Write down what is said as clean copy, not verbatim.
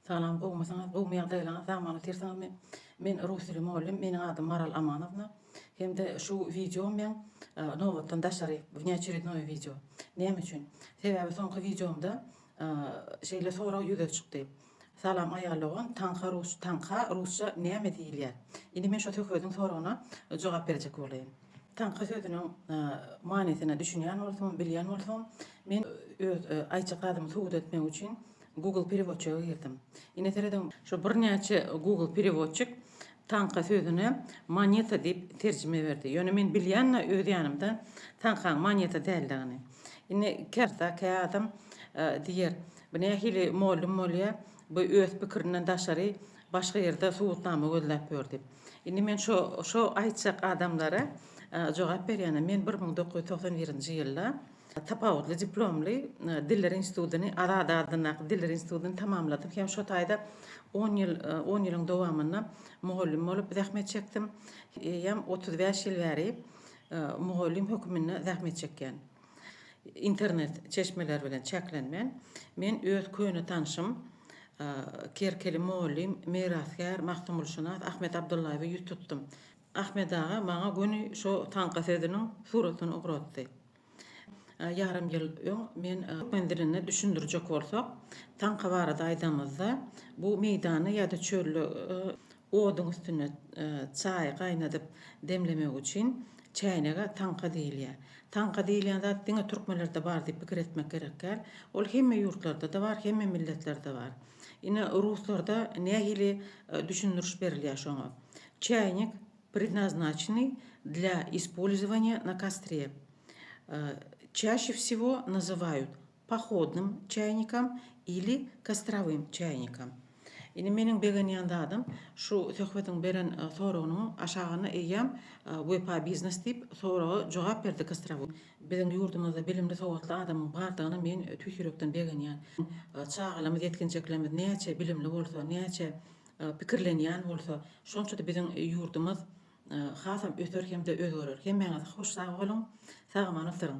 Salam gowmasaňyz gowmaýan daýlaňyz zamany tersiňiz men rus dili mugallim, meniň adym Maral Amanowna. Hemde şu video men Nowatdan daşary внеочередной video. Näme üçin? Sebäbi soňky videomda şeýle soraw ýüze çykdy. Salam aýallagan tanka rusça näme diýilýär? Indi men şo tökbediň sorawyna jogap berjek bolaýyn. Tanka sözüniň manysine düşünýän bolsam, bilýän bolsam, men öz aýçyk adymy suwut etmek üçin Google переводчиga girdim. Ine teredem şu birnäçe Google переводчик tanka sözüne moneta diýip terjime berdi. Ýöne men bilýän öz ýanymda tankaň moneta däldigini. Ine kerta adam diýer, bu nähili molly bu öz pikirinden daşary başga ýerde suwutnama gözläp berdi. Indi men şo aýtjak adamlara jogap berýän. Men 1991-nji ýylda tapawutly diplomly Diller institutyny Arada adyna Diller institutyny tamamladım. Hem şo taýda 10 ýylyň dowamyna mugallim bolup zähmet çekdim. Hem 35 ýyl bäri mugallim hökümine zähmet çekýän. İnternet çeşmeler bilen çeklenmen. Men öz köýne tanşym Kerkeli mugallim, meraskär, mahtumulşunas Ahmet Abdullaýewy ýüz tutdum. Ahmet ağa maňa göni şo tanka sözüniň suratyny ogratdy. Yarım ýyl öň men mendirini düşündirjek bolsak, tanka barada aýdamyzda bu meýdany ýa-da çöllü oduň üstüne çaý gaýnadyp demlemek üçin çäýnege tanka diýilýär. Tanka diýilýän zat diňe türkmenlerde bar diýip pikir etmek gerekler. Ol hemme ýurtlarda da bar, hemme milletlerde bar. Ine ruslarda nähili düşündiriş berilýär şoňa. Чайник предназначенный для использования на костре. Чаще всего называют походным чайником или kostravым чайником. Indi meniň begen ýandadym şu söhbetiň beren sorawynyň aşagyna eýýäm wepa biznes diýip sorawa jogap berdi kostrawy. Biziň ýurdumyzda bilimli sowatly adamyň bardygyny men tüýsürekden begen ýan. Çağalymyz ýetkinjeklerimiz näçe bilimli bolsa, näçe pikirlenýän bolsa, şonça da biziň ýurdumyz hasam öter hem de özgerer. Hemmeňiz hoş sag bolun, sagamanyp durun.